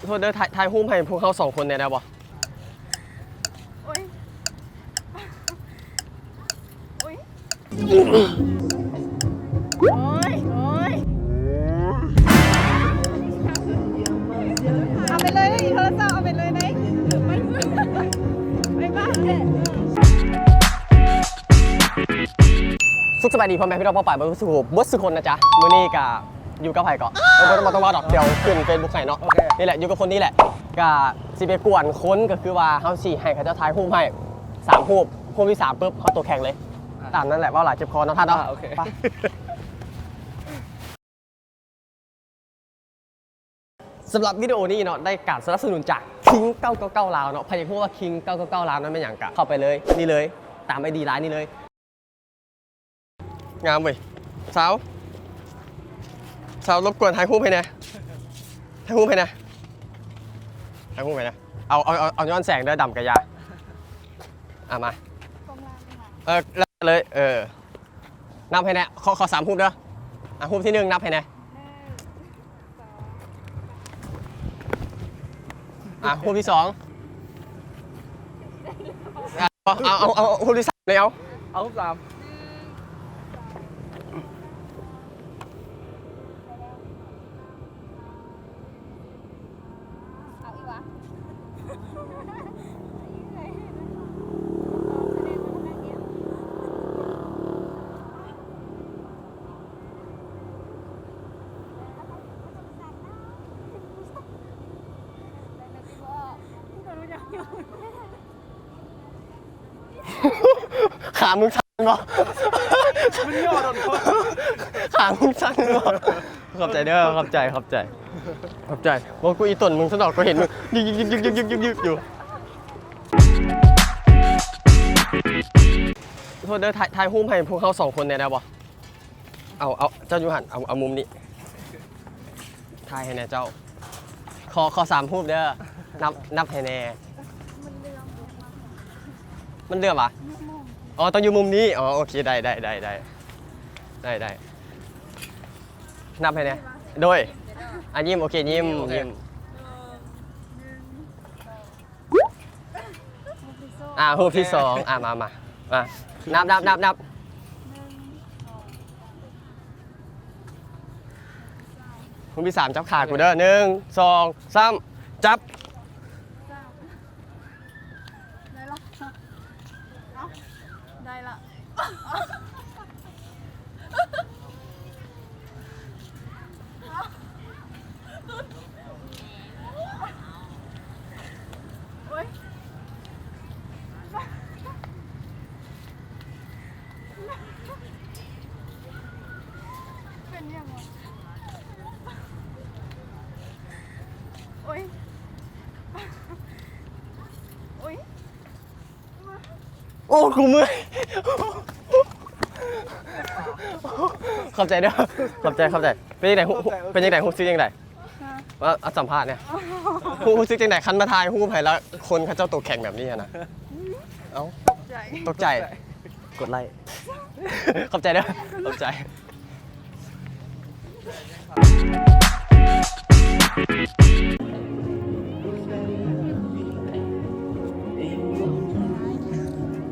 โทษเด้อถ่ายรูปให้พวกเขาสองคนเนี่ยได้บ่โอ้ยโอ้ยโอ้ยโอ้ยเอาไปเลยนะโทรศัพท์เอาไปเลยนะไม่บ้าสุขสบายดีพ่อแม่พี่น้องพ่อป่ายบสุขบดสุขคนนะจ๊ะมื้อนี้กับอยู่กับไผ่ก่อนต้องว่าดอกเดียวขึ้นเฟซบุ๊กไห้เนาะนี่แหละอยู่กับคนนี้แหละกับสิไปกวนค้นก็คือว่าเขาสี่ให้เขาจะทายรูปให้3รูปที่3ปุ๊บเขาตัวแข่งเลยตามนั้นแหละว่าหลายเจ็บคอเนาะท่านเนาะโอเคสำหรับวิดีโอนี้เนาะได้การสนับสนุนจากคิง999ลาวเนาะใครอยากพูดว่าคิง999ลาวนั้นเป็นอย่างกะเข้าไปเลยนี่เลยตามไอดีไลน์นี่เลยงามเว้ยสาวรบกวนถ่ายรูปให้นะถ่ายรูปให้นะเอาย้อนแสงเด้อดำกระยามาแล้วเลยนับให้นะขอ3รูปเด้อรูปที่1นับให้นะรูปที่2เอารูปที่3เลยเอารูป3ขามึงสั่นบ่มันย่อโดนขามึงสั่นบ่ขอบใจเด้อขอบใจว่ากูอีต้นมึงสนอกก็เห็นมึงยึกอยู่โทษเด้อถ่ายรูปให้พวกเขาสองคนเนี่ยได้บ่เอาเจ้าอยู่หันเอามุมนี้ถ่ายให้แน่เจ้าขอ3รูปเด้อนับให้แน่มันเลื่อมปะอ๋อต้องอยู่มุมนี้อ๋อโอเคได้นับให้เนี่ยโดยยิ้มโอเคยิ้มรูปที่2มานับรูปที่3จับขากูเด้อ1 2 3จับได้ละโอ๊ยเป็นยังไงโอ๊ยโอ๊ยโอ้กูเมื่อยขอบใจเด้อขอบใจเป็นยังไงฮู้ซื้อยังไงว่าสัมภาษณ์เนี่ยฮู้ซื้อยังไงคันมาทายฮู้ไผ่แล้วคนเขาเจ้าตัวแข่งแบบนี้นะเอ้าตกใจกดไลค์ขอบใจเด้อขอบใจ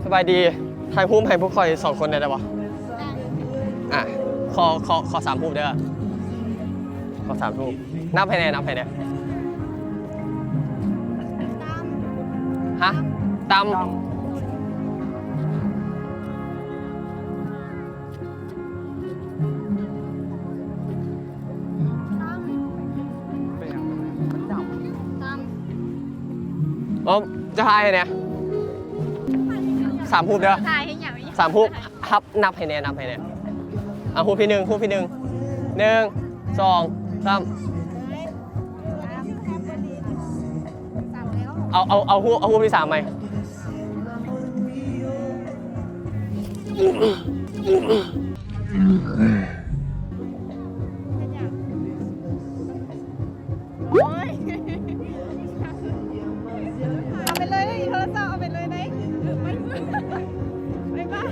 สบายดีถ่ายรูปให้พวกคอย2คนได้ปะขอ3รูปเด้อขอ3รูปนับให้แน่ฮะตำจะถ่ายให้เนี่ย3รูปเด้อ3รูปครับนับให้แน่รูปที่11 2 3เอารูปที่3ไหมเอาไปเลยโทรศัพท์เอาไปเลยนะไม่บ้า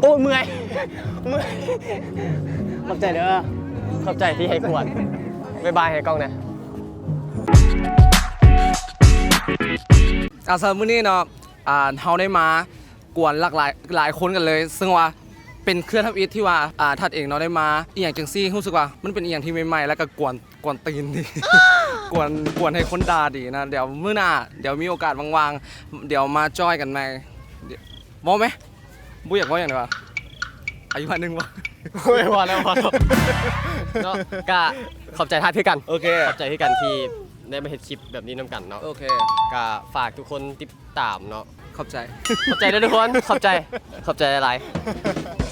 อ้เมื่อยขอบใจเด้อขอบใจที่ให้ขวดบ๊ายบายให้กล้องนะ สำหรับมื้อนี้เนาะเฮาได้มากวนหลายคนกันเลย ซึ่งว่าเป็นเครื่องทำอิฐที่ว่าทัดเองเนาะได้มาอีหยังจังซี่รู้สึกว่ามันเป็นอีหยังที่ใหม่ๆแล้วก็กวนตีนดี กวนให้คนด่าดีนะเดี๋ยวมื้อหน้าเดี๋ยวมีโอกาสว่างๆเดี๋ยวมาจอยกันใหม่บ่ไหมบ่อยากว่าอย่างไรวะอายุวันหนึงวะ ไม่พอแล้วพอแล้วเนาะก็ขอบใจท่านที่กัน โอเค ขอบใจที่กันที่ได้มาเห็นคลิปแบบนี้นำกันเนาะ โอเค ก็ฝากทุกคนติดตามเนาะ ขอบใจ ขอบใจด้วยทุกคน ขอบใจหลายๆ